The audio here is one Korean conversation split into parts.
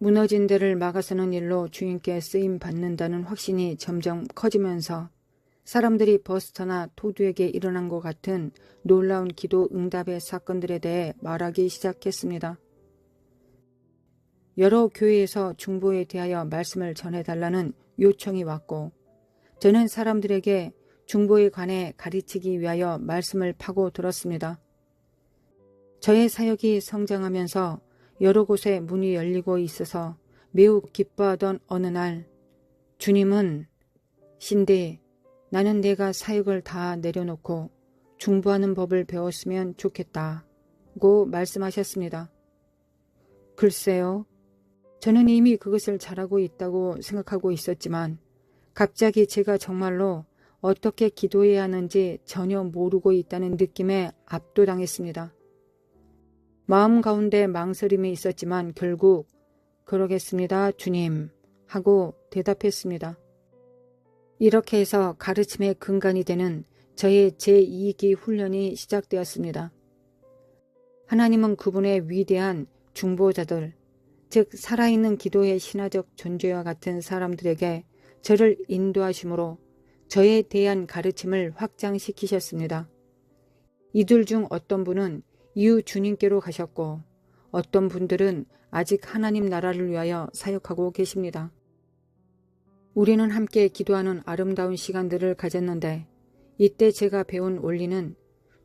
무너진 데를 막아서는 일로 주인께 쓰임 받는다는 확신이 점점 커지면서 사람들이 버스터나 토두에게 일어난 것 같은 놀라운 기도 응답의 사건들에 대해 말하기 시작했습니다. 여러 교회에서 중보에 대하여 말씀을 전해달라는 요청이 왔고, 저는 사람들에게 중보에 관해 가르치기 위하여 말씀을 파고 들었습니다. 저의 사역이 성장하면서 여러 곳에 문이 열리고 있어서 매우 기뻐하던 어느 날, 주님은 신디, 나는 내가 사역을 다 내려놓고 중보하는 법을 배웠으면 좋겠다고 말씀하셨습니다. 글쎄요, 저는 이미 그것을 잘하고 있다고 생각하고 있었지만 갑자기 제가 정말로 어떻게 기도해야 하는지 전혀 모르고 있다는 느낌에 압도당했습니다. 마음 가운데 망설임이 있었지만 결국 그러겠습니다, 주님 하고 대답했습니다. 이렇게 해서 가르침의 근간이 되는 저의 제2기 훈련이 시작되었습니다. 하나님은 그분의 위대한 중보자들, 즉 살아있는 기도의 신화적 존재와 같은 사람들에게 저를 인도하심으로 저에 대한 가르침을 확장시키셨습니다. 이들 중 어떤 분은 이후 주님께로 가셨고 어떤 분들은 아직 하나님 나라를 위하여 사역하고 계십니다. 우리는 함께 기도하는 아름다운 시간들을 가졌는데 이때 제가 배운 원리는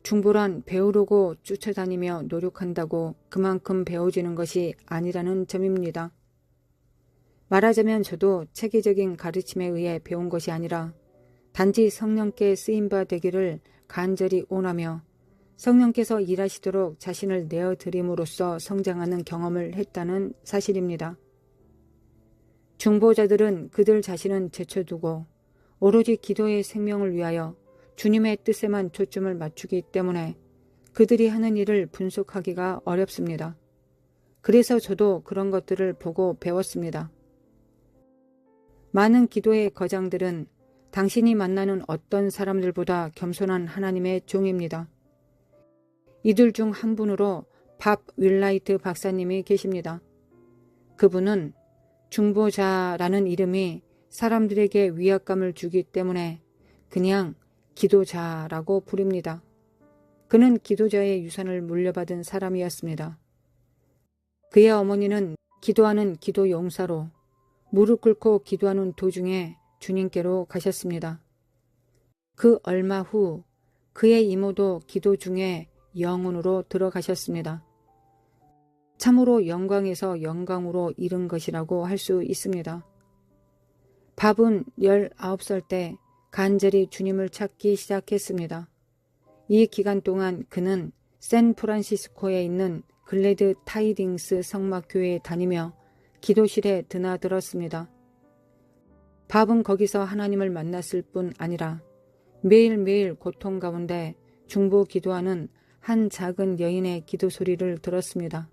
중보란 배우려고 쫓아다니며 노력한다고 그만큼 배워지는 것이 아니라는 점입니다. 말하자면 저도 체계적인 가르침에 의해 배운 것이 아니라 단지 성령께 쓰임바 되기를 간절히 원하며 성령께서 일하시도록 자신을 내어드림으로써 성장하는 경험을 했다는 사실입니다. 중보자들은 그들 자신은 제쳐두고 오로지 기도의 생명을 위하여 주님의 뜻에만 초점을 맞추기 때문에 그들이 하는 일을 분석하기가 어렵습니다. 그래서 저도 그런 것들을 보고 배웠습니다. 많은 기도의 거장들은 당신이 만나는 어떤 사람들보다 겸손한 하나님의 종입니다. 이들 중 한 분으로 밥 윌라이트 박사님이 계십니다. 그분은 중보자라는 이름이 사람들에게 위압감을 주기 때문에 그냥 기도자라고 부릅니다. 그는 기도자의 유산을 물려받은 사람이었습니다. 그의 어머니는 기도하는 기도 용사로 무릎 꿇고 기도하는 도중에 주님께로 가셨습니다. 그 얼마 후 그의 이모도 기도 중에 영혼으로 들어가셨습니다. 참으로 영광에서 영광으로 이른 것이라고 할 수 있습니다. 밥은 19살 때 간절히 주님을 찾기 시작했습니다. 이 기간 동안 그는 샌프란시스코에 있는 글래드 타이딩스 성막교회에 다니며 기도실에 드나들었습니다. 밥은 거기서 하나님을 만났을 뿐 아니라 매일매일 고통 가운데 중보 기도하는 한 작은 여인의 기도 소리를 들었습니다.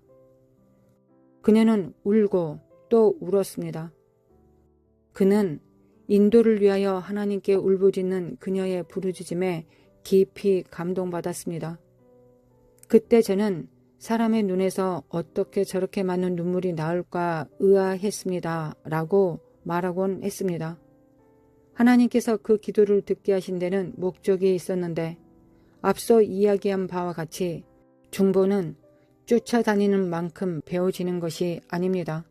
그녀는 울고 또 울었습니다. 그는 인도를 위하여 하나님께 울부짖는 그녀의 부르짖음에 깊이 감동받았습니다. 그때 저는 사람의 눈에서 어떻게 저렇게 많은 눈물이 나올까 의아했습니다. 라고 말하곤 했습니다. 하나님께서 그 기도를 듣게 하신 데는 목적이 있었는데 앞서 이야기한 바와 같이 중보는 쫓아다니는 만큼 배워지는 것이 아닙니다.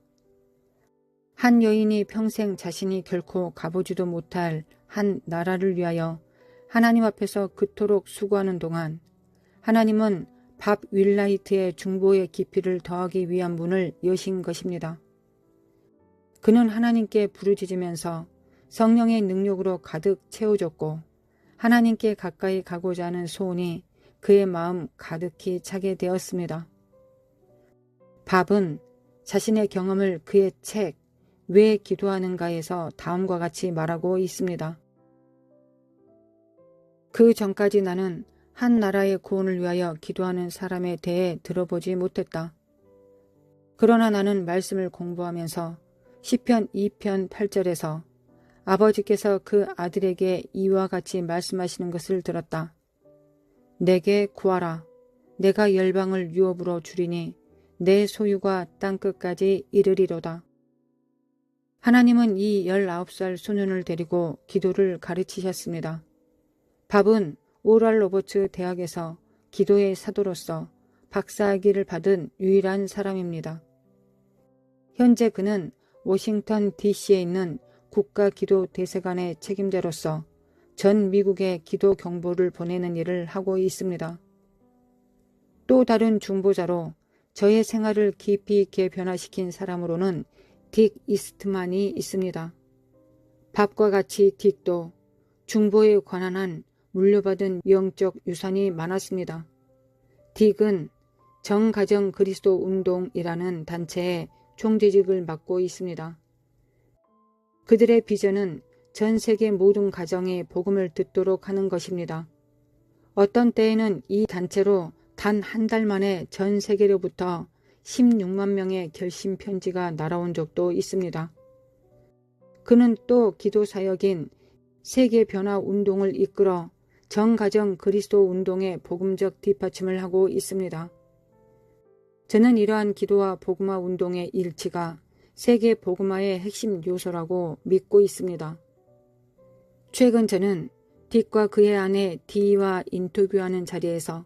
한 여인이 평생 자신이 결코 가보지도 못할 한 나라를 위하여 하나님 앞에서 그토록 수고하는 동안 하나님은 밥 윌라이트의 중보의 깊이를 더하기 위한 문을 여신 것입니다. 그는 하나님께 부르짖으면서 성령의 능력으로 가득 채워졌고 하나님께 가까이 가고자 하는 소원이 그의 마음 가득히 차게 되었습니다. 밥은 자신의 경험을 그의 책 왜 기도하는가에서 다음과 같이 말하고 있습니다. 그 전까지 나는 한 나라의 구원을 위하여 기도하는 사람에 대해 들어보지 못했다. 그러나 나는 말씀을 공부하면서 시편 2편 8절에서 아버지께서 그 아들에게 이와 같이 말씀하시는 것을 들었다. 내게 구하라. 내가 열방을 유업으로 주리니 내 소유가 땅끝까지 이르리로다. 하나님은 이 19살 소년을 데리고 기도를 가르치셨습니다. 밥은 오랄 로버츠 대학에서 기도의 사도로서 박사학위를 받은 유일한 사람입니다. 현재 그는 워싱턴 DC에 있는 국가기도대사관의 책임자로서 전 미국에 기도 경보를 보내는 일을 하고 있습니다. 또 다른 중보자로 저의 생활을 깊이 있게 변화시킨 사람으로는 딕 이스트만이 있습니다. 밥과 같이 딕도 중보에 관한 한 물려받은 영적 유산이 많았습니다. 딕은 정가정 그리스도 운동이라는 단체의 총재직을 맡고 있습니다. 그들의 비전은 전 세계 모든 가정이 복음을 듣도록 하는 것입니다. 어떤 때에는 이 단체로 단 한 달 만에 전 세계로부터 16만 명의 결심 편지가 날아온 적도 있습니다. 그는 또 기도 사역인 세계 변화 운동을 이끌어 정가정 그리스도 운동의 복음적 뒷받침을 하고 있습니다. 저는 이러한 기도와 복음화 운동의 일치가 세계 복음화의 핵심 요소라고 믿고 있습니다. 최근 저는 딕과 그의 아내 디와 인터뷰하는 자리에서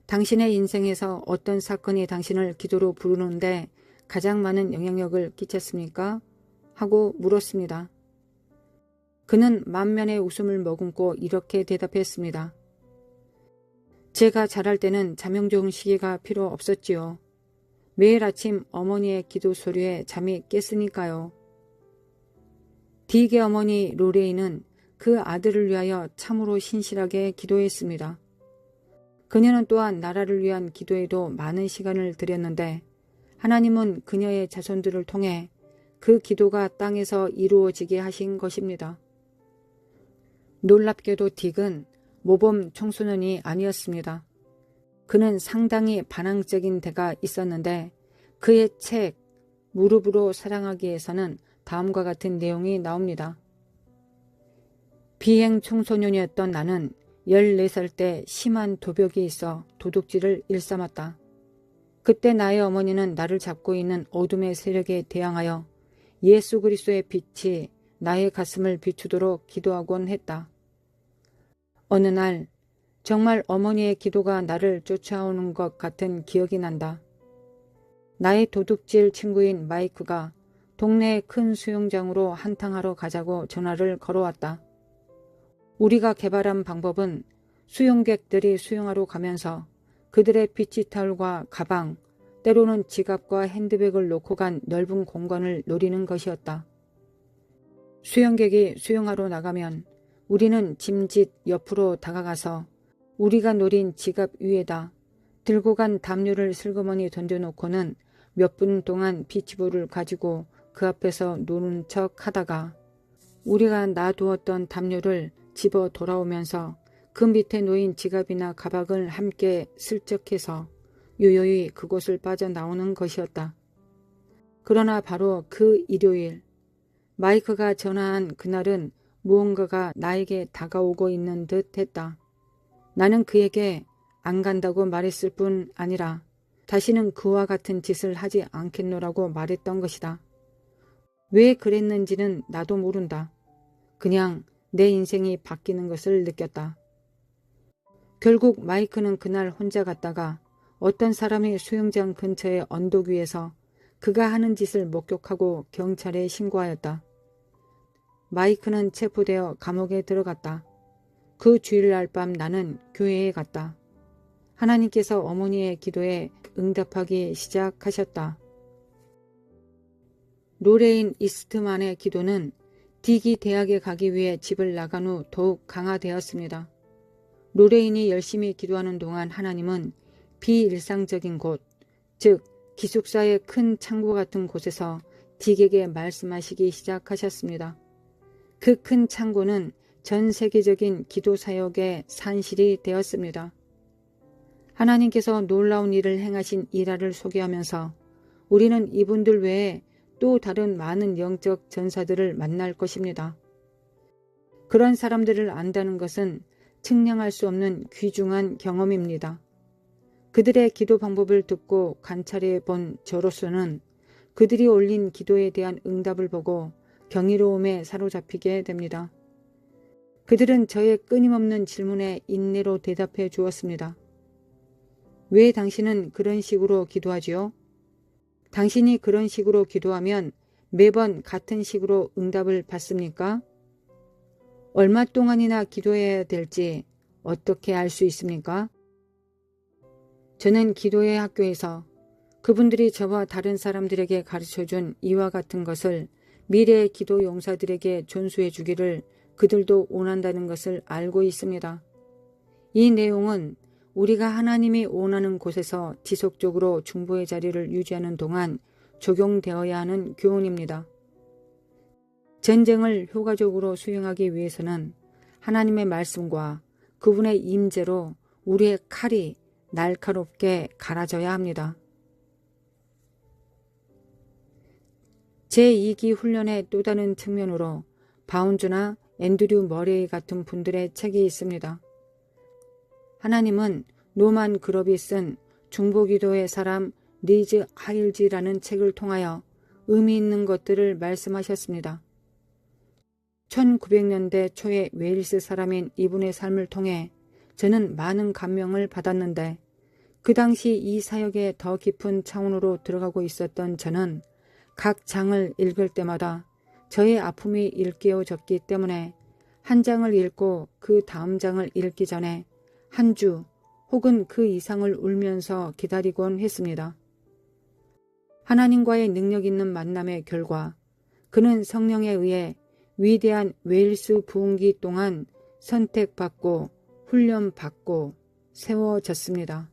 당신의 인생에서 어떤 사건이 당신을 기도로 부르는데 가장 많은 영향력을 끼쳤습니까? 하고 물었습니다. 그는 만면의 웃음을 머금고 이렇게 대답했습니다. 제가 자랄 때는 자명 좋은 시기가 필요 없었지요. 매일 아침 어머니의 기도 소리에 잠이 깼으니까요. 딕의 어머니 로레이는 그 아들을 위하여 참으로 신실하게 기도했습니다. 그녀는 또한 나라를 위한 기도에도 많은 시간을 들였는데 하나님은 그녀의 자손들을 통해 그 기도가 땅에서 이루어지게 하신 것입니다. 놀랍게도 딕은 모범 청소년이 아니었습니다. 그는 상당히 반항적인 데가 있었는데 그의 책 무릎으로 사랑하기에서는 다음과 같은 내용이 나옵니다. 비행 청소년이었던 나는 14살 때 심한 도벽이 있어 도둑질을 일삼았다. 그때 나의 어머니는 나를 잡고 있는 어둠의 세력에 대항하여 예수 그리스도의 빛이 나의 가슴을 비추도록 기도하곤 했다. 어느 날 정말 어머니의 기도가 나를 쫓아오는 것 같은 기억이 난다. 나의 도둑질 친구인 마이크가 동네의 큰 수영장으로 한탕하러 가자고 전화를 걸어왔다. 우리가 개발한 방법은 수영객들이 수영하러 가면서 그들의 비치 타올과 가방, 때로는 지갑과 핸드백을 놓고 간 넓은 공간을 노리는 것이었다. 수영객이 수영하러 나가면 우리는 짐짓 옆으로 다가가서 우리가 노린 지갑 위에다 들고 간 담요를 슬그머니 던져놓고는 몇 분 동안 비치볼을 가지고 그 앞에서 노는 척 하다가 우리가 놔두었던 담요를 집어 돌아오면서 그 밑에 놓인 지갑이나 가방을 함께 슬쩍해서 요요히 그곳을 빠져나오는 것이었다. 그러나 바로 그 일요일 마이크가 전화한 그날은 무언가가 나에게 다가오고 있는 듯 했다. 나는 그에게 안 간다고 말했을 뿐 아니라 다시는 그와 같은 짓을 하지 않겠노라고 말했던 것이다. 왜 그랬는지는 나도 모른다. 그냥 내 인생이 바뀌는 것을 느꼈다. 결국 마이크는 그날 혼자 갔다가 어떤 사람이 수영장 근처의 언덕 위에서 그가 하는 짓을 목격하고 경찰에 신고하였다. 마이크는 체포되어 감옥에 들어갔다. 그 주일날 밤 나는 교회에 갔다. 하나님께서 어머니의 기도에 응답하기 시작하셨다. 로레인 이스트만의 기도는 딕이 대학에 가기 위해 집을 나간 후 더욱 강화되었습니다. 로레인이 열심히 기도하는 동안 하나님은 비일상적인 곳, 즉 기숙사의 큰 창고 같은 곳에서 딕에게 말씀하시기 시작하셨습니다. 그 큰 창고는 전 세계적인 기도 사역의 산실이 되었습니다. 하나님께서 놀라운 일을 행하신 일화를 소개하면서 우리는 이분들 외에 또 다른 많은 영적 전사들을 만날 것입니다. 그런 사람들을 안다는 것은 측량할 수 없는 귀중한 경험입니다. 그들의 기도 방법을 듣고 관찰해 본 저로서는 그들이 올린 기도에 대한 응답을 보고 경이로움에 사로잡히게 됩니다. 그들은 저의 끊임없는 질문에 인내로 대답해 주었습니다. 왜 당신은 그런 식으로 기도하지요? 당신이 그런 식으로 기도하면 매번 같은 식으로 응답을 받습니까? 얼마 동안이나 기도해야 될지 어떻게 알 수 있습니까? 저는 기도의 학교에서 그분들이 저와 다른 사람들에게 가르쳐준 이와 같은 것을 미래의 기도 용사들에게 전수해 주기를 그들도 원한다는 것을 알고 있습니다. 이 내용은 우리가 하나님이 원하는 곳에서 지속적으로 중보의 자리를 유지하는 동안 적용되어야 하는 교훈입니다. 전쟁을 효과적으로 수행하기 위해서는 하나님의 말씀과 그분의 임재로 우리의 칼이 날카롭게 갈아져야 합니다. 제2기 훈련의 또 다른 측면으로 바운즈나 앤드류 머레이 같은 분들의 책이 있습니다. 하나님은 노만 그럽이 쓴 중보기도의 사람 리즈 하일지라는 책을 통하여 의미 있는 것들을 말씀하셨습니다. 1900년대 초의 웨일스 사람인 이분의 삶을 통해 저는 많은 감명을 받았는데 그 당시 이 사역에 더 깊은 차원으로 들어가고 있었던 저는 각 장을 읽을 때마다 저의 아픔이 일깨워졌기 때문에 한 장을 읽고 그 다음 장을 읽기 전에 한 주 혹은 그 이상을 울면서 기다리곤 했습니다. 하나님과의 능력 있는 만남의 결과 그는 성령에 의해 위대한 웨일스 부흥기 동안 선택받고 훈련받고 세워졌습니다.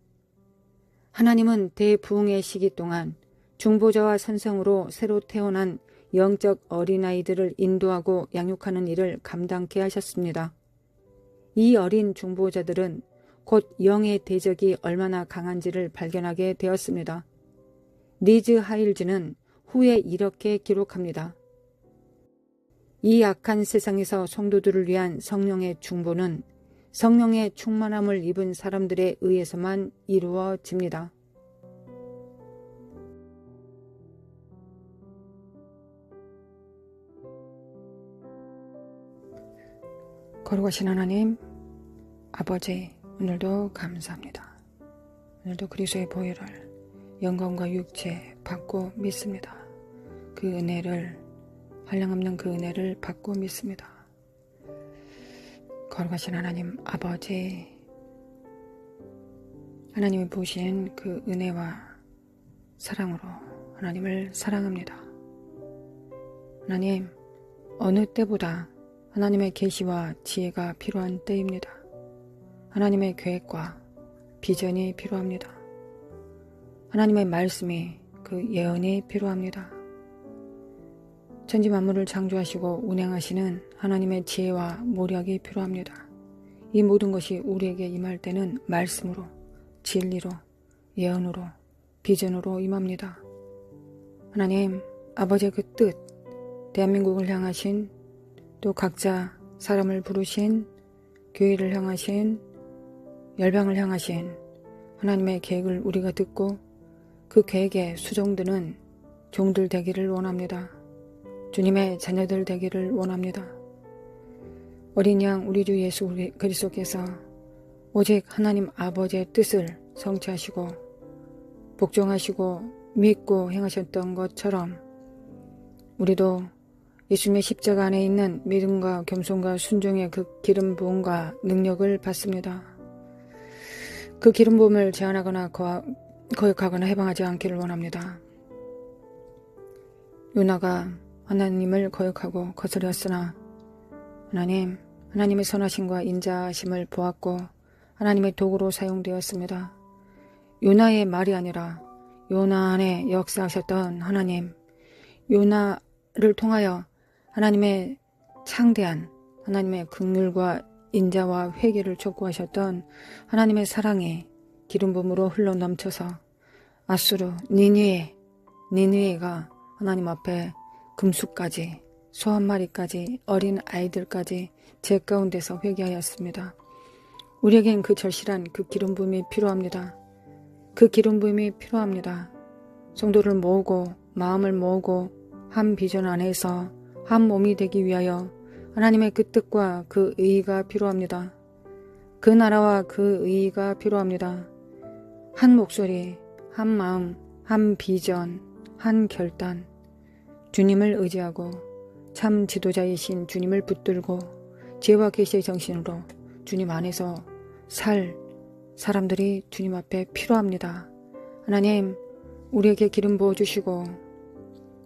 하나님은 대부흥의 시기 동안 중보자와 선성으로 새로 태어난 영적 어린아이들을 인도하고 양육하는 일을 감당케 하셨습니다. 이 어린 중보자들은 곧 영의 대적이 얼마나 강한지를 발견하게 되었습니다. 리즈 하일즈는 후에 이렇게 기록합니다. 이 악한 세상에서 성도들을 위한 성령의 중보는 성령의 충만함을 입은 사람들에 의해서만 이루어집니다. 거룩하신 하나님, 아버지, 오늘도 감사합니다. 오늘도 그리스도의 보혈을 영광과 육체 받고 믿습니다. 그 은혜를, 한량없는 그 은혜를 받고 믿습니다. 거룩하신 하나님, 아버지, 하나님이 보신 그 은혜와 사랑으로 하나님을 사랑합니다. 하나님, 어느 때보다 하나님의 계시와 지혜가 필요한 때입니다. 하나님의 계획과 비전이 필요합니다. 하나님의 말씀이 그 예언이 필요합니다. 천지 만물을 창조하시고 운행하시는 하나님의 지혜와 모략이 필요합니다. 이 모든 것이 우리에게 임할 때는 말씀으로, 진리로, 예언으로, 비전으로 임합니다. 하나님, 아버지의 그 뜻, 대한민국을 향하신, 또 각자 사람을 부르신, 교회를 향하신, 열방을 향하신 하나님의 계획을 우리가 듣고 그 계획에 수종드는 종들 되기를 원합니다. 주님의 자녀들 되기를 원합니다. 어린 양 우리 주 예수 그리스도께서 오직 하나님 아버지의 뜻을 성취하시고 복종하시고 믿고 행하셨던 것처럼 우리도 예수님의 십자가 안에 있는 믿음과 겸손과 순종의 그 기름 부음과 능력을 받습니다. 그 기름 부음을 제한하거나 거역하거나 해방하지 않기를 원합니다. 요나가 하나님을 거역하고 거스렸으나 하나님의 선하심과 인자하심을 보았고 하나님의 도구로 사용되었습니다. 요나의 말이 아니라 요나 안에 역사하셨던 하나님, 요나를 통하여 하나님의 창대한 하나님의 긍휼과 인자와 회개를 촉구하셨던 하나님의 사랑이 기름 부음으로 흘러 넘쳐서 아수르, 니느웨가 하나님 앞에 금수까지, 소 한 마리까지, 어린 아이들까지 제 가운데서 회개하였습니다. 우리에겐 그 절실한 그 기름 부음이 필요합니다. 그 기름 부음이 필요합니다. 성도를 모으고 마음을 모으고 한 비전 안에서 한 몸이 되기 위하여 하나님의 그 뜻과 그 의의가 필요합니다. 그 나라와 그 의의가 필요합니다. 한 목소리, 한 마음, 한 비전, 한 결단, 주님을 의지하고 참 지도자이신 주님을 붙들고 지혜와 계시의 정신으로 주님 안에서 살 사람들이 주님 앞에 필요합니다. 하나님, 우리에게 기름 부어주시고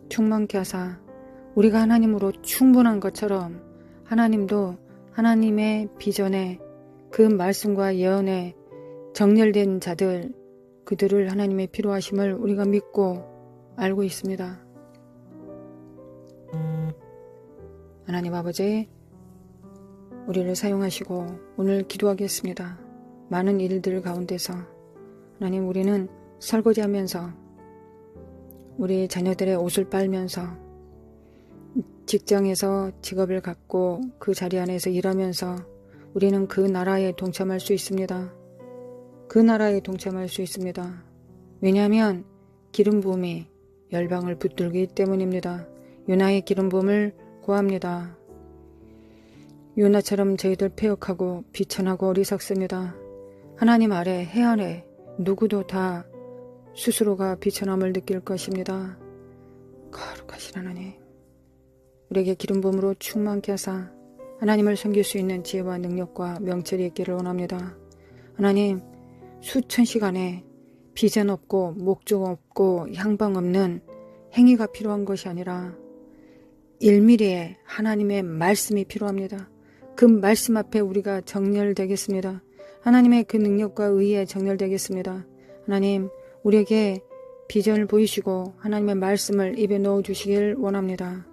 충만케 하사 우리가 하나님으로 충분한 것처럼 하나님도 하나님의 비전에 그 말씀과 예언에 정렬된 자들, 그들을 하나님의 필요하심을 우리가 믿고 알고 있습니다. 하나님 아버지, 우리를 사용하시고 오늘 기도하겠습니다. 많은 일들 가운데서 하나님, 우리는 설거지하면서 우리 자녀들의 옷을 빨면서 직장에서 직업을 갖고 그 자리 안에서 일하면서 우리는 그 나라에 동참할 수 있습니다. 그 나라에 동참할 수 있습니다. 왜냐하면 기름 부음이 열방을 붙들기 때문입니다. 요나의 기름 부음을 구합니다. 요나처럼 저희들 패역하고 비천하고 어리석습니다. 하나님 아래 해 아래 누구도 다 스스로가 비천함을 느낄 것입니다. 거룩하신 하나님, 우리에게 기름 부음으로 충만케 하사 하나님을 섬길 수 있는 지혜와 능력과 명철이 있기를 원합니다. 하나님, 수천 시간에 비전 없고 목적 없고 향방 없는 행위가 필요한 것이 아니라 1mm의 하나님의 말씀이 필요합니다. 그 말씀 앞에 우리가 정렬되겠습니다. 하나님의 그 능력과 의에 정렬되겠습니다. 하나님, 우리에게 비전을 보이시고 하나님의 말씀을 입에 넣어주시길 원합니다.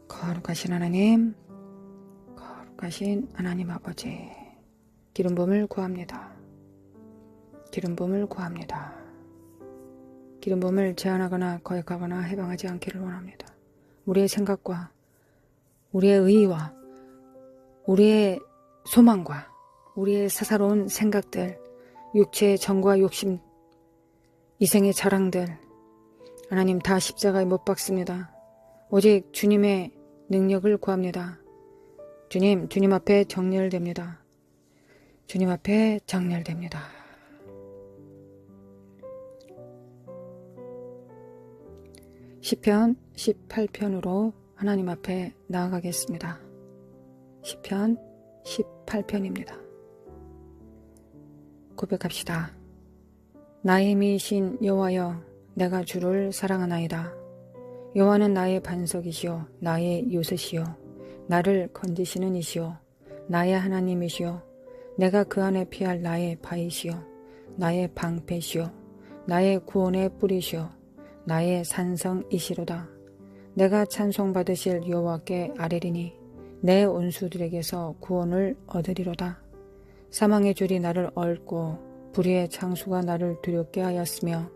거룩하신 하나님, 거룩하신 하나님 아버지, 기름 부음을 구합니다. 기름 부음을 구합니다. 기름 부음을 제한하거나 거역하거나 해방하지 않기를 원합니다. 우리의 생각과 우리의 의의와 우리의 소망과 우리의 사사로운 생각들, 육체의 정과 욕심, 이생의 자랑들, 하나님 다 십자가에 못 박습니다. 오직 주님의 능력을 구합니다. 주님 앞에 정렬됩니다. 주님 앞에 정렬됩니다. 시편 18편으로 하나님 앞에 나아가겠습니다. 시편 18편입니다. 고백합시다. 나의 힘이신 여호와여, 내가 주를 사랑하나이다. 여호와는 나의 반석이시요 나의 요새시요 나를 건지시는 이시요 나의 하나님이시요 내가 그 안에 피할 나의 바위시요 나의 방패시요 나의 구원의 뿌리시요 나의 산성이시로다. 내가 찬송받으실 여호와께 아뢰리니 내 온수들에게서 구원을 얻으리로다. 사망의 줄이 나를 얽고 불의의 창수가 나를 두렵게 하였으며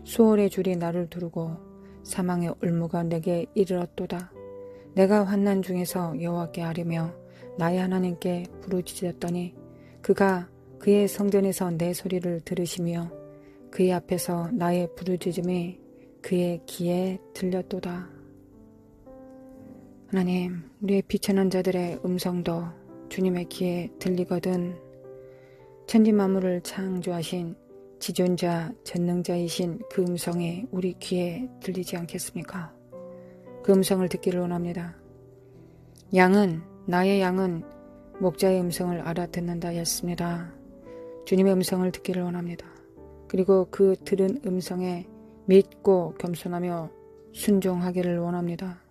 수월의 줄이 나를 두르고 사망의 올무가 내게 이르렀도다. 내가 환난 중에서 여호와께 아뢰며 나의 하나님께 부르짖었더니 그가 그의 성전에서 내 소리를 들으시며 그의 앞에서 나의 부르짖음이 그의 귀에 들렸도다. 하나님, 우리의 비천한 자들의 음성도 주님의 귀에 들리거든 천지만물을 창조하신 지존자 전능자이신 그 음성이 우리 귀에 들리지 않겠습니까? 그 음성을 듣기를 원합니다. 나의 양은 목자의 음성을 알아듣는다 했습니다. 주님의 음성을 듣기를 원합니다. 그리고 그 들은 음성에 믿고 겸손하며 순종하기를 원합니다.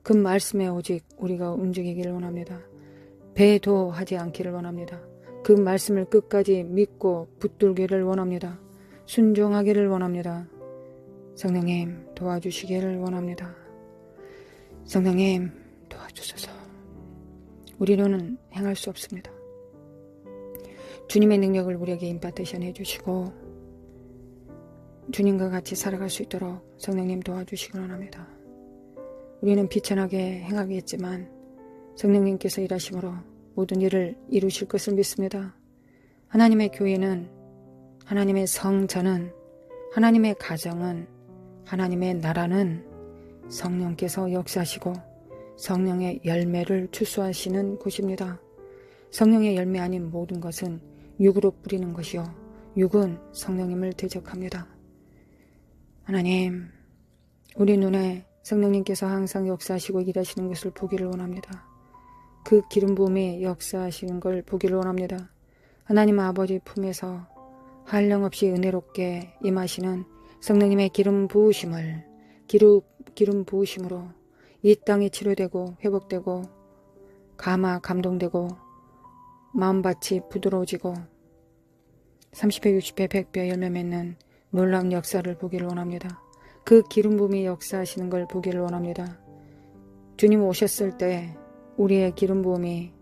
그 말씀에 오직 우리가 움직이기를 원합니다. 배도하지 않기를 원합니다. 그 말씀을 끝까지 믿고 붙들기를 원합니다. 순종하기를 원합니다. 성령님 도와주시기를 원합니다. 성령님 도와주소서. 우리로는 행할 수 없습니다. 주님의 능력을 우리에게 임파테이션 해주시고 주님과 같이 살아갈 수 있도록 성령님 도와주시기 원합니다. 우리는 비천하게 행하겠지만 성령님께서 일하심으로 모든 일을 이루실 것을 믿습니다. 하나님의 교회는 하나님의 성전은, 하나님의 가정은, 하나님의 나라는 성령께서 역사하시고 성령의 열매를 추수하시는 곳입니다. 성령의 열매 아닌 모든 것은 육으로 뿌리는 것이요 육은 성령님을 대적합니다. 하나님, 우리 눈에 성령님께서 항상 역사하시고 일하시는 것을 보기를 원합니다. 그 기름 부음이 역사하시는 걸 보기를 원합니다. 하나님 아버지 품에서 한량없이 은혜롭게 임하시는 성령님의 기름 부으심을, 기름 부으심으로 이 땅이 치료되고 회복되고 감동되고 마음밭이 부드러워지고 30배, 60배, 100배 열매 맺는 놀라운 역사를 보기를 원합니다. 그 기름 부음이 역사하시는 걸 보기를 원합니다. 주님 오셨을 때 우리의 기름 부음이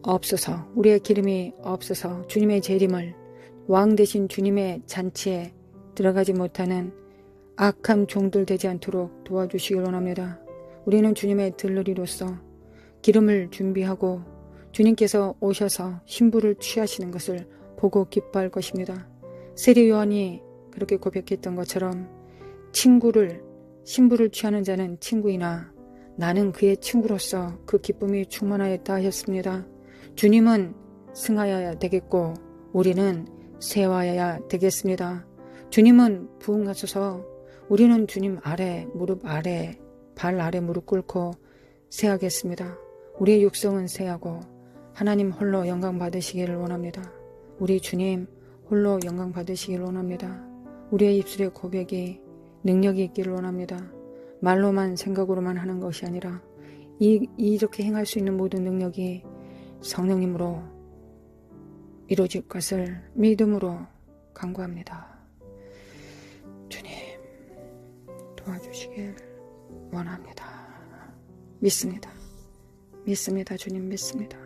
없어서, 우리의 기름이 없어서 주님의 재림을, 왕 대신 주님의 잔치에 들어가지 못하는 악한 종들 되지 않도록 도와주시길 원합니다. 우리는 주님의 들러리로서 기름을 준비하고 주님께서 오셔서 신부를 취하시는 것을 보고 기뻐할 것입니다. 세례 요한이 그렇게 고백했던 것처럼 신부를 취하는 자는 친구이나 나는 그의 친구로서 그 기쁨이 충만하였다 하셨습니다. 주님은 승하여야 되겠고 우리는 세워야 되겠습니다. 주님은 부흥하소서, 우리는 주님 아래, 무릎 아래, 발 아래 무릎 꿇고 세하겠습니다. 우리의 육성은 세하고 하나님 홀로 영광 받으시기를 원합니다. 우리 주님 홀로 영광 받으시기를 원합니다. 우리의 입술의 고백이 능력이 있기를 원합니다. 말로만 생각으로만 하는 것이 아니라 이렇게 행할 수 있는 모든 능력이 성령님으로 이루어질 것을 믿음으로 간구합니다. 주님 도와주시길 원합니다. 믿습니다. 믿습니다. 주님 믿습니다.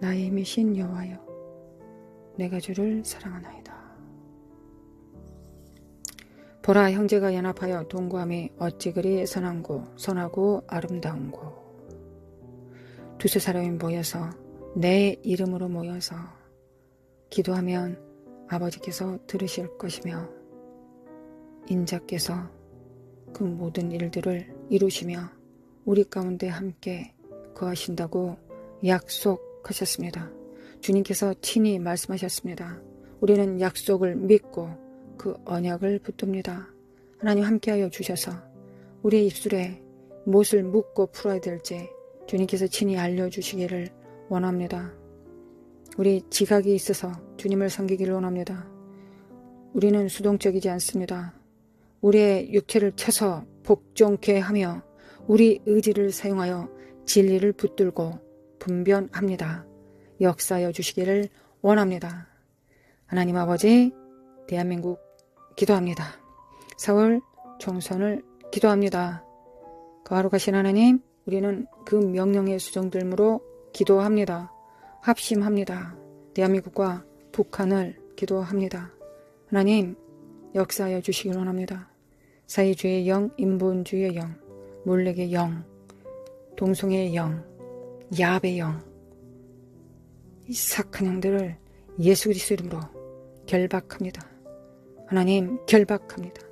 나의 힘이신 여호와여, 내가 주를 사랑하나이다. 보라, 형제가 연합하여 동거함이 어찌 그리 선하고 아름다운고. 두세 사람이 모여서 내 이름으로 모여서 기도하면 아버지께서 들으실 것이며 인자께서 그 모든 일들을 이루시며 우리 가운데 함께 거하신다고 약속하셨습니다. 주님께서 친히 말씀하셨습니다. 우리는 약속을 믿고 그 언약을 붙듭니다. 하나님 함께하여 주셔서 우리의 입술에 무엇을 묻고 풀어야 될지 주님께서 친히 알려주시기를 원합니다. 우리 지각이 있어서 주님을 섬기기를 원합니다. 우리는 수동적이지 않습니다. 우리의 육체를 쳐서 복종케 하며 우리 의지를 사용하여 진리를 붙들고 분변합니다. 역사하여 주시기를 원합니다. 하나님 아버지, 대한민국 기도합니다. 서울 총선을 기도합니다. 거룩하신 하나님, 우리는 그 명령에 수정됨으로 기도합니다. 합심합니다. 대한민국과 북한을 기도합니다. 하나님, 역사하여 주시길 원합니다. 사회주의의 영, 인본주의의 영, 몰렉의 영, 동성애의 영, 야합의 영, 이 사악한 영들을 예수 그리스도 이름으로 결박합니다. 하나님, 결박합니다.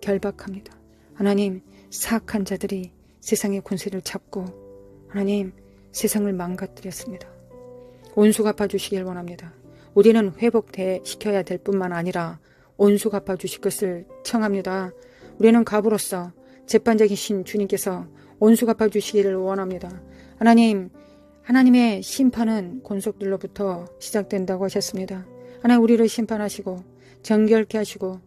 결박합니다. 하나님, 사악한 자들이 세상의 권세를 잡고 하나님, 세상을 망가뜨렸습니다. 온수 갚아주시길 원합니다. 우리는 회복시켜야 될 뿐만 아니라 온수 갚아주실 것을 청합니다. 우리는 갑으로서 재판장이신 주님께서 온수 갚아주시기를 원합니다. 하나님의 심판은 권속들로부터 시작된다고 하셨습니다. 하나님, 우리를 심판하시고 정결케 하시고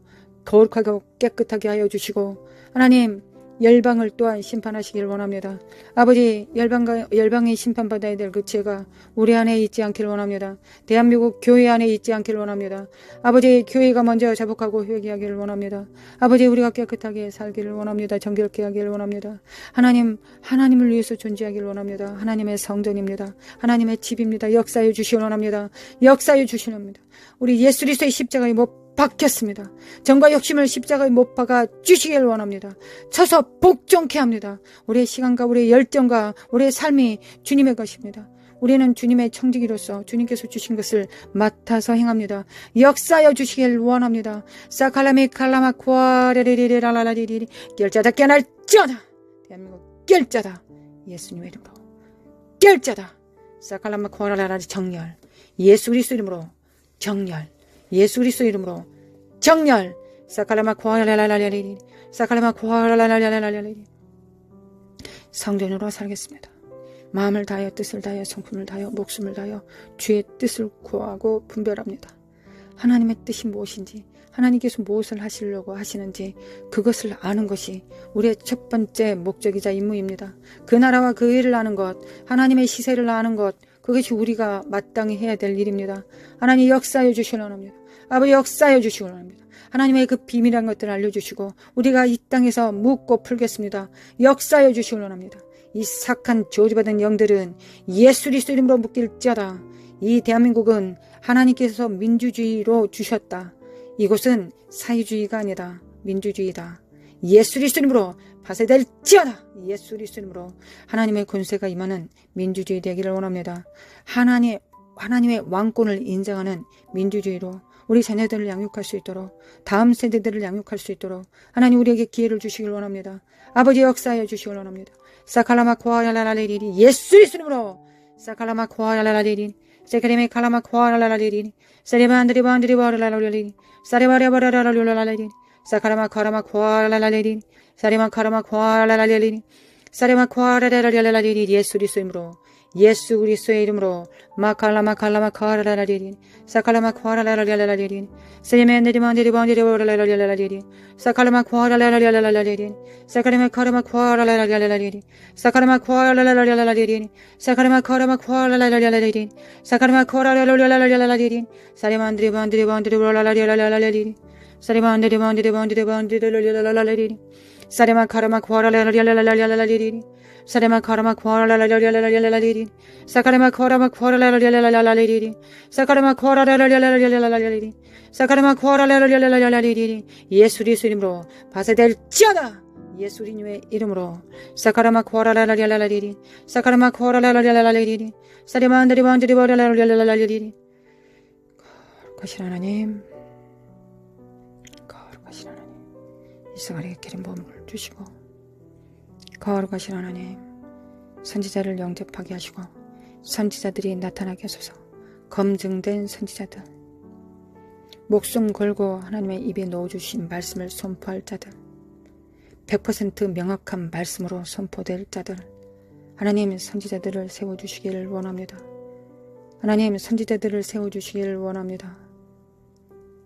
거룩하고 깨끗하게 하여 주시고 하나님, 열방을 또한 심판하시길 원합니다. 아버지, 열방이 심판받아야 될 그 죄가 우리 안에 있지 않기를 원합니다. 대한민국 교회 안에 있지 않기를 원합니다. 아버지, 교회가 먼저 자복하고 회개하기를 원합니다. 아버지, 우리가 깨끗하게 살기를 원합니다. 정결케 하기를 원합니다. 하나님을 위해서 존재하기를 원합니다. 하나님의 성전입니다. 하나님의 집입니다. 역사해 주시기 원합니다. 역사해 주시기 원합니다. 우리 예수 그리스도의 십자가에 못 박혔습니다. 정과 욕심을 십자가에 못 박아 주시길 원합니다. 쳐서 복종케 합니다. 우리의 시간과 우리의 열정과 우리의 삶이 주님의 것입니다. 우리는 주님의 청지기로서 주님께서 주신 것을 맡아서 행합니다. 역사하여 주시길 원합니다. 사칼라미 칼라마 쿠아레리리라라리리 결자다 깨날지어다. 대한민국 결자다. 예수님의 이름으로 결자다. 사칼라마 쿠아라라리 정렬. 예수 그리스도 이름으로 정렬. 예수 그리스도 이름으로 정렬. 사칼라마 쿠아라라라리리 사칼라마 쿠아라라라리리 성전으로 살겠습니다. 마음을 다하여 뜻을 다하여 성품을 다하여 목숨을 다하여 주의 뜻을 구하고 분별합니다. 하나님의 뜻이 무엇인지 하나님께서 무엇을 하시려고 하시는지 그것을 아는 것이 우리의 첫 번째 목적이자 임무입니다. 그 나라와 그 일을 아는 것, 하나님의 시세를 아는 것, 그것이 우리가 마땅히 해야 될 일입니다. 하나님 역사해 주시기 원합니다. 아버지 역사해 주시기 원합니다. 하나님의 그 비밀한 것들을 알려주시고 우리가 이 땅에서 묻고 풀겠습니다. 역사해 주시기 원합니다. 이 착한 저주받은 영들은 예수 그리스도 이름으로 묶일지어다. 이 대한민국은 하나님께서 민주주의로 주셨다. 이곳은 사회주의가 아니다. 민주주의다. 예수 그리스도 이름으로 파쇄될지어다. 예수 그리스도 이름으로 하나님의 권세가 임하는 민주주의 되기를 원합니다. 하나님의 왕권을 인정하는 민주주의로 우리 자녀들을 양육할 수 있도록 다음 세대들을 양육할 수 있도록 하나님 우리에게 기회를 주시길 원합니다. 아버지 역사하여 주시길 원합니다. 사칼라마 코아랄라라리리 예수 그리스도 이름으로 사칼라마 코아랄라라리리 세카리메 칼라마 코아랄라라리리 사리반드리반드리바랄라라리리 사리바리바랄라라리리 사카라마 카라마 코아랄라라리리 사리마 카라마 코아랄라라리리 사리마 코아랄라라리리 예수 그리스도 이름으로 예수 그리스도의 이름으로 마칼라마 칼라마 카라라리리 사칼라마 코아랄라라리리 세리멘드리만드리반드리바랄라라리리 사칼라마 코아랄라라리리 사칼라마 카라마 코아랄라라리리 사칼라마 코아랄라라리리 사칼라마 카라마 코아랄라라리리 사칼라마 코아랄라라리리 사리만드리반드리반드리바랄라라리리 사리만드리반드리반드리바랄라라리리 사리마 카라마 코아랄라라리리 사레마 카라마 코아랄라라라라라라라리리 사카레마 코라마 코아랄라라라라라라리리 사카레마 코아랄라라라라라라리리 사카레마 코아랄라라라라라리리 예수 그리스도 이름으로 파쇄될지어다. 예수 그리스도의 이름으로 사카라마 코아랄라라라라라리리 사카라마 코아랄라라라라라리리 사리만드리반드리바랄라라라라리리 거룩하신 하나님 거룩하신 하나님 이스라엘에게 기름 부음을 주시고 거룩하신 하나님 선지자를 영접하게 하시고 선지자들이 나타나게 하소서. 검증된 선지자들 목숨 걸고 하나님의 입에 넣어주신 말씀을 선포할 자들 100% 명확한 말씀으로 선포될 자들 하나님 선지자들을 세워주시기를 원합니다. 하나님 선지자들을 세워주시기를 원합니다.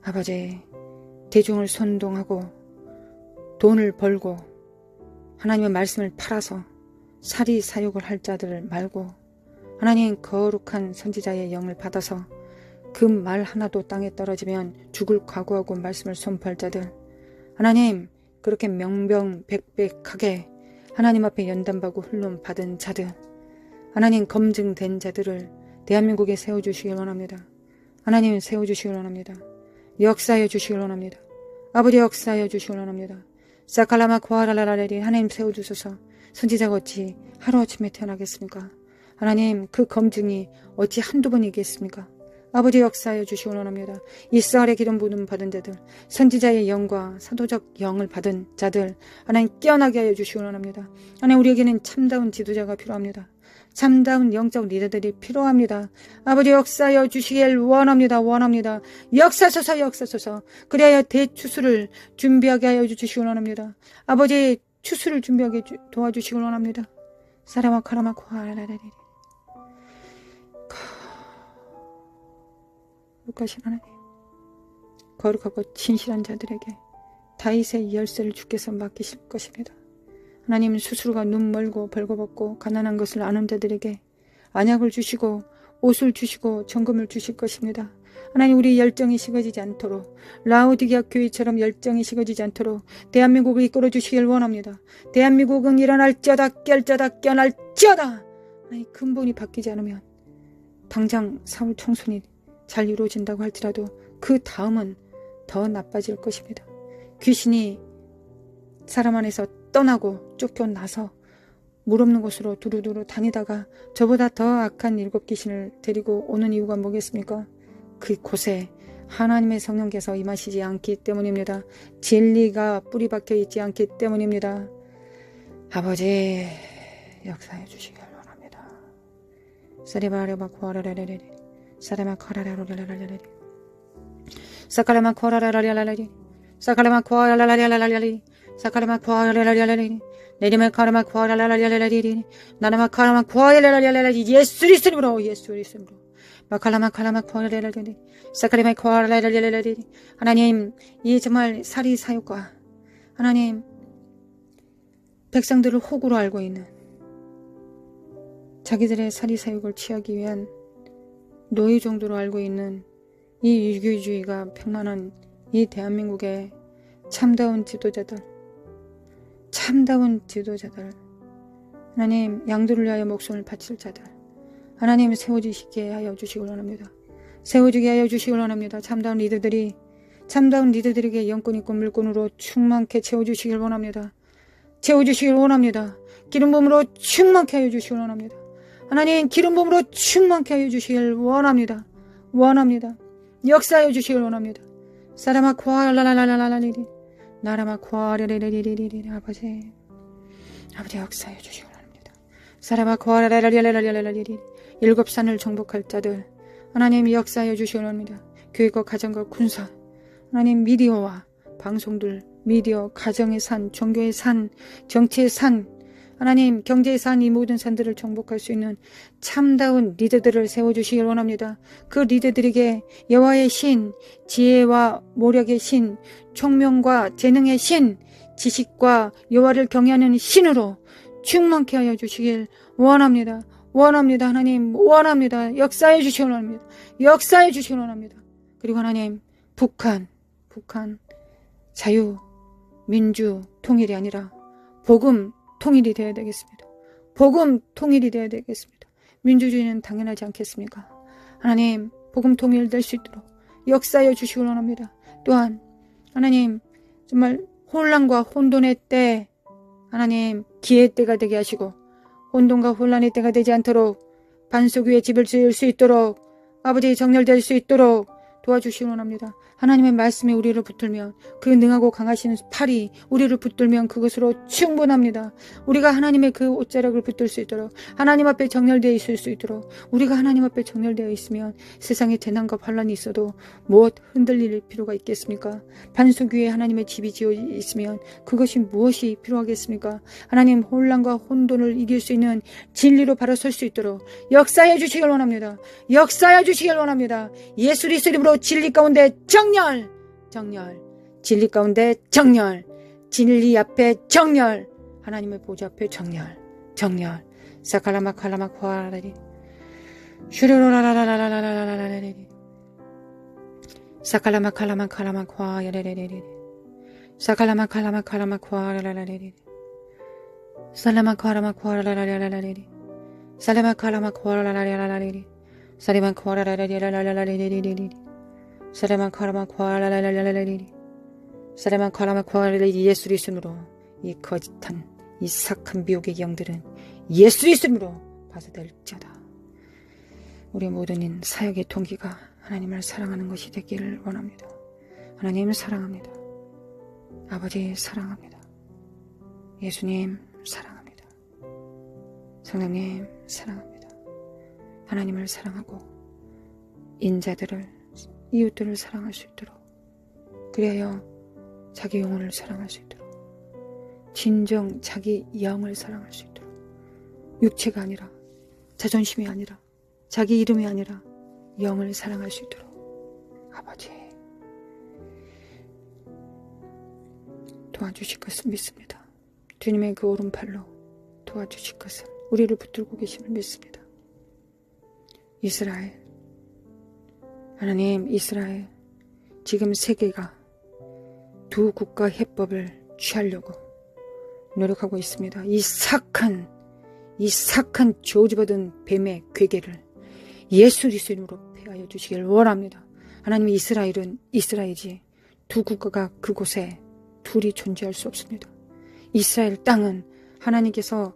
아버지 대중을 선동하고 돈을 벌고 하나님의 말씀을 팔아서 사리 사욕을 할 자들을 말고 하나님 거룩한 선지자의 영을 받아서 그 말 하나도 땅에 떨어지면 죽을 각오하고 말씀을 선포할 자들 하나님 그렇게 명명백백하게 하나님 앞에 연단받고 훈련 받은 자들 하나님 검증된 자들을 대한민국에 세워주시길 원합니다. 하나님 세워주시길 원합니다. 역사하여 주시길 원합니다. 아버지 역사하여 주시길 원합니다. 사칼라마 코아랄라라리 하나님 세워주소서. 선지자가 어찌 하루아침에 태어나겠습니까? 하나님 그 검증이 어찌 한두 번이겠습니까? 아버지 역사하여 주시기 원합니다. 이스라엘의 기름 부음 받은 자들 선지자의 영과 사도적 영을 받은 자들 하나님 깨어나게 하여 주시기 원합니다. 하나님 우리에게는 참다운 지도자가 필요합니다. 참다운 영적 리더들이 필요합니다. 아버지 역사하여 주시길 원합니다. 역사소서 그래야 대추수를 준비하게 하여 주시기 원합니다. 아버지 추수를 준비하게 도와주시기 원합니다. 사라마 카라마 코아라라리리 거룩하신 하나님 거룩하고 진실한 자들에게 다윗의 열쇠를 주께서 맡기실 것입니다. 하나님 스스로가 눈 멀고 벌거벗고 가난한 것을 아는 자들에게 안약을 주시고 옷을 주시고 정금을 주실 것입니다. 하나님 우리 열정이 식어지지 않도록 라오디게아 교회처럼 열정이 식어지지 않도록 대한민국을 이끌어 주시길 원합니다. 대한민국은 일어날지어다 깰지어다 깨어날지어다. 하나님 근본이 바뀌지 않으면 당장 사울 총선이 잘 이루어진다고 할지라도 그 다음은 더 나빠질 것입니다. 귀신이 사람 안에서 떠나고 쫓겨나서 물 없는 곳으로 두루두루 다니다가 저보다 더 악한 7귀신을 데리고 오는 이유가 뭐겠습니까? 그곳에 하나님의 성령께서 임하시지 않기 때문입니다. 진리가 뿌리 박혀 있지 않기 때문입니다. 아버지 역사해 주시길 원합니다. 사리바레바 코아라라라리 사레마 코아라라라라라리 사카레마 코아라라라라리 사카레마 코아라라라라라리 사카레마 코아라라라라리 내리마 카라마 코아라라라라리 나라마 카라마 코아라라라라리 예수 그리스도로 예수 그리스도로 마칼라마 칼라마 코아라라라리 사카레마 코아라라라라리 하나님 이 정말 사리 사욕과 하나님 백성들을 호구로 알고 있는 자기들의 사리사욕을 취하기 위한 노예 정도로 알고 있는 이 유교주의가 팽만한 이 대한민국의 참다운 지도자들 하나님 양들을 위하여 목숨을 바칠 자들 하나님 세워주시게 하여 주시길 원합니다. 세워주게 하여 주시길 원합니다. 참다운 리더들에게 영권 있고 물권으로 충만케 채워주시길 원합니다. 채워주시길 원합니다. 기름부음으로 충만케 하여 주시길 원합니다. 하나님 기름부음으로 충만케 하여 주시길 원합니다. 역사하여 주시길 원합니다. 사라마 코아라라라라라리리 나라마 코아라라라리리리 아버지 역사하여 주시길 원합니다. 사라마 코아라라라라라리리 7산을 정복할 자들 하나님 역사하여 주시길 원합니다. 교육과 가정과 군사 하나님 미디어와 방송들 미디어, 가정의 산, 종교의 산, 정치의 산, 하나님 경제의 산, 이 모든 산들을 정복할 수 있는 참다운 리더들을 세워주시길 원합니다. 그 리더들에게 여호와의 신, 지혜와 모력의 신, 총명과 재능의 신, 지식과 여호와를 경외하는 신으로 충만케 하여 주시길 원합니다. 하나님 원합니다. 역사해 주시길 원합니다. 그리고 하나님 북한 자유 민주 통일이 아니라 복음 통일이 되어야 되겠습니다. 민주주의는 당연하지 않겠습니까? 하나님 복음 통일될 수 있도록 역사하여 주시길 원합니다. 또한 하나님 정말 혼란과 혼돈의 때 하나님 기회의 때가 되게 하시고 혼돈과 혼란의 때가 되지 않도록 반석 위에 집을 지을 수 있도록 아버지 정렬될 수 있도록 도와주시기 원합니다. 하나님의 말씀이 우리를 붙들면 그 능하고 강하신 팔이 우리를 붙들면 그것으로 충분합니다. 우리가 하나님의 그 옷자락을 붙들 수 있도록 하나님 앞에 정렬되어 있을 수 있도록 우리가 하나님 앞에 정렬되어 있으면 세상에 재난과 환란이 있어도 무엇 흔들릴 필요가 있겠습니까? 반석 위에 하나님의 집이 지어 있으면 그것이 무엇이 필요하겠습니까? 하나님 혼란과 혼돈을 이길 수 있는 진리로 바로 설 수 있도록 역사해 주시길 원합니다. 예수 그리스도 이름으로 진리 가운데 정렬 진리 가운데 정렬 진리 앞에 정렬 하나님의 보좌 앞에 정렬 사칼라마 칼라마 코아라리 슈르로라라라라라라라라리 사칼라마 칼라마 칼라마 코아야레레레레 사칼라마 칼라마 칼라마 코아라라라레레 살라마 코아라마 코아라라라라라레 살라마 칼라마 코아라라라라라레 사리만 코아라라라라라라라레레레레 사레만 카라마 코아라라라라라리 사레만 카라마 코아라라리 예수 그리스도로 이 거짓한 이 사악한 미혹의 영들은 예수 그리스도로 파쇄될 자다. 우리 모든 사역의 동기가 하나님을 사랑하는 것이 되기를 원합니다. 하나님을 사랑합니다. 아버지 사랑합니다. 예수님 사랑합니다. 성령님 사랑합니다. 하나님을 사랑하고 인자들을 이웃들을 사랑할 수 있도록 그래야 자기 영혼을 사랑할 수 있도록 진정 자기 영을 사랑할 수 있도록 육체가 아니라 자존심이 아니라 자기 이름이 아니라 영을 사랑할 수 있도록 아버지 도와주실 것을 믿습니다. 주님의 그 오른팔로 도와주실 것을 우리를 붙들고 계심을 믿습니다. 이스라엘 하나님 이스라엘 지금 세계가 두 국가 해법을 취하려고 노력하고 있습니다. 이 사악한 저주받은 뱀의 괴계를 예수 그리스도 이름으로 폐하여 주시길 원합니다. 하나님 이스라엘은 이스라엘이지 두 국가가 그곳에 둘이 존재할 수 없습니다. 이스라엘 땅은 하나님께서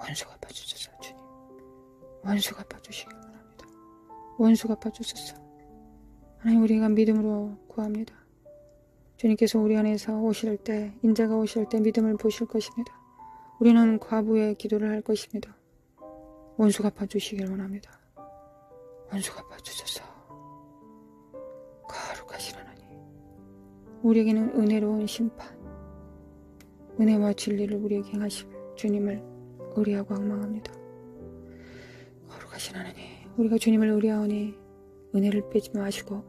원수 갚아주소서. 주님, 원수 갚아주시길 원합니다. 원수 갚아주소서. 하나님, 우리가 믿음으로 구합니다. 주님께서 우리 안에서 오실 때, 인자가 오실 때 믿음을 보실 것입니다. 우리는 과부의 기도를 할 것입니다. 원수 갚아주시길 원합니다. 원수 갚아주소서. 거룩하신 하나님, 우리에게는 은혜로운 심판, 은혜와 진리를 우리에게 행하실 주님을 의뢰하고 앙망합니다. 거룩하신 하나님, 우리가 주님을 의뢰하오니 은혜를 빼지 마시고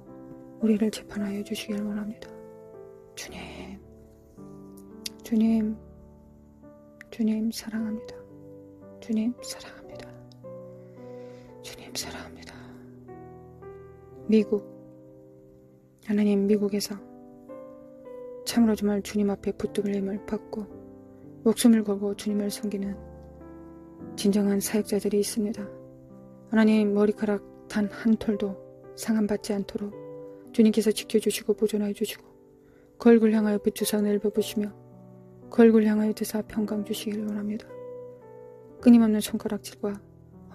우리를 재판하여 주시길 원합니다. 주님, 주님, 주님 사랑합니다. 주님 사랑합니다. 주님 사랑합니다. 미국, 하나님, 미국에서 참으로 정말 주님 앞에 붙들림을 받고 목숨을 걸고 주님을 섬기는 진정한 사역자들이 있습니다. 하나님, 머리카락 단 한 톨도 상함받지 않도록 주님께서 지켜주시고 보존하여 주시고 그 얼굴 향하여 비추사 넓어보시며 그 얼굴 향하여 드사 평강 주시기를 원합니다. 끊임없는 손가락질과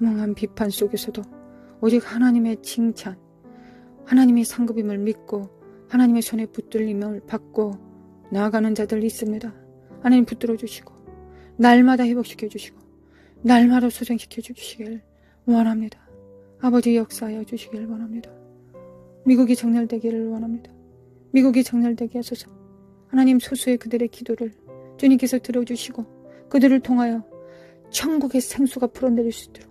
허망한 비판 속에서도 오직 하나님의 칭찬, 하나님의 상급임을 믿고 하나님의 손에 붙들림을 받고 나아가는 자들이 있습니다. 하나님 붙들어 주시고 날마다 회복시켜 주시고 날마다 소생시켜 주시길 원합니다. 아버지, 역사하여 주시길 원합니다. 미국이 정렬되기를 원합니다. 미국이 정렬되게 하소서. 하나님, 소수의 그들의 기도를 주님께서 들어주시고 그들을 통하여 천국의 생수가 풀어내릴 수 있도록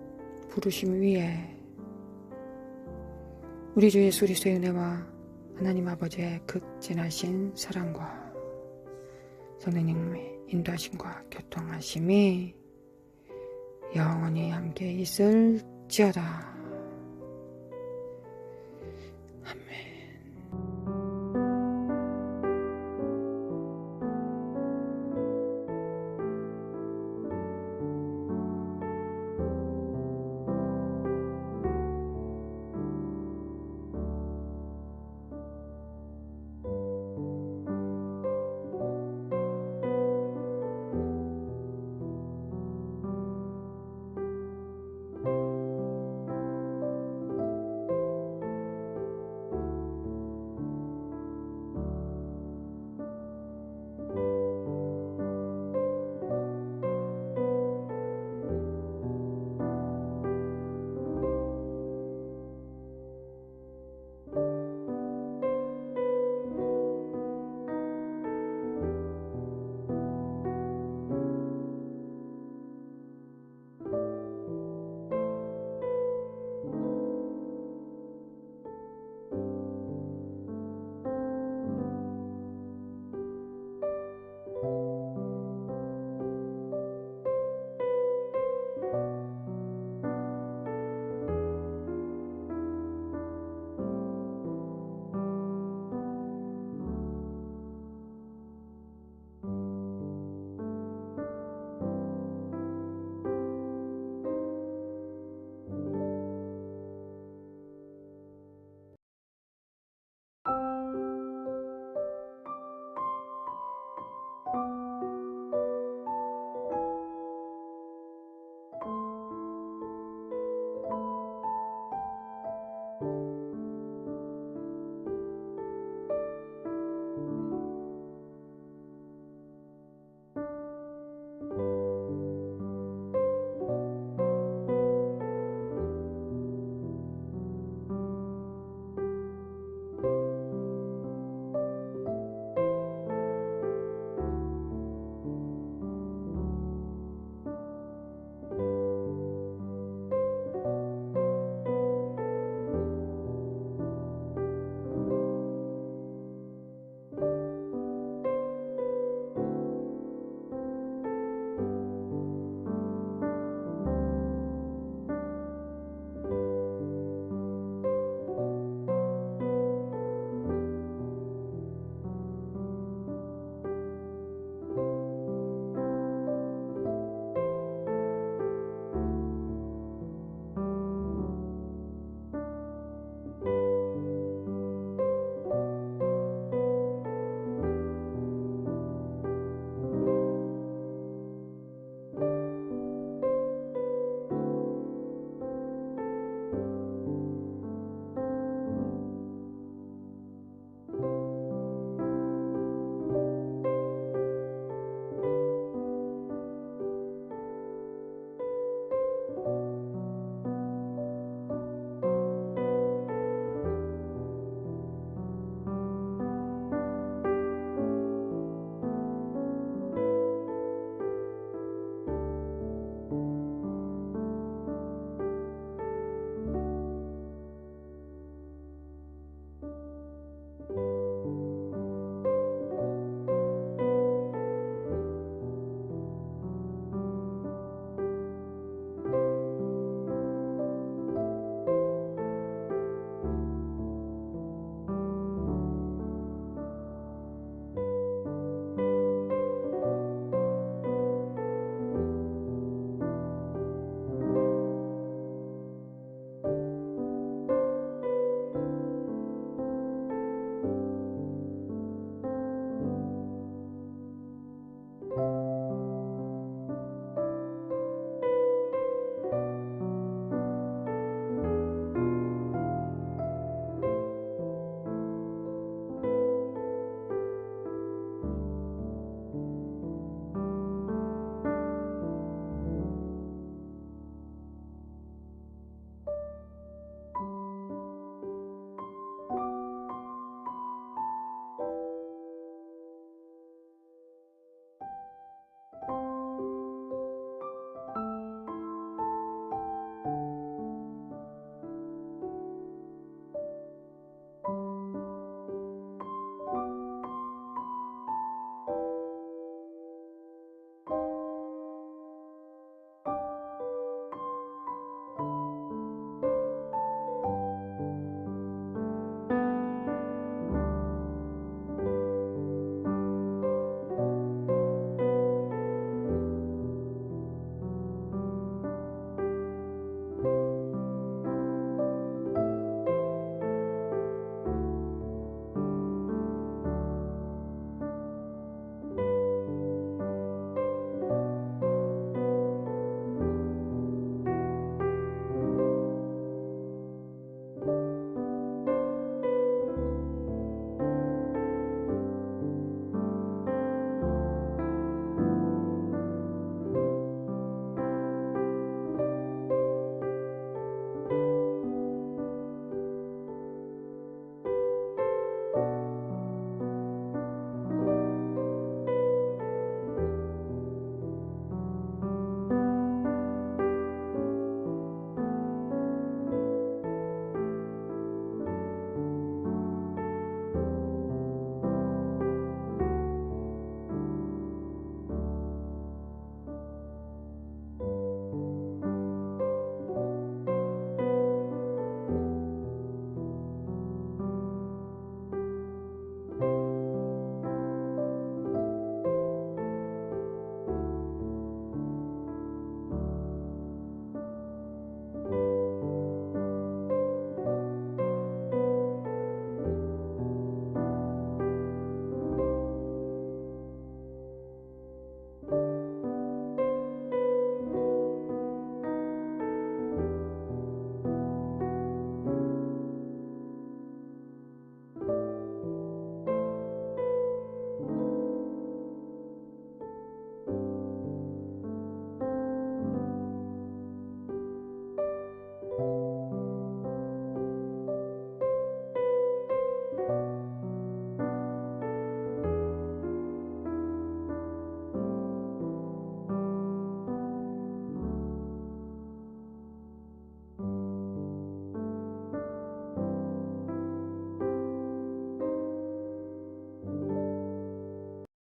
부르심 위에 우리 주 예수 그리스도의 은혜와 하나님 아버지의 극진하신 사랑과 성령님의 인도하심과 교통하심이 영원히 함께 있을지어다.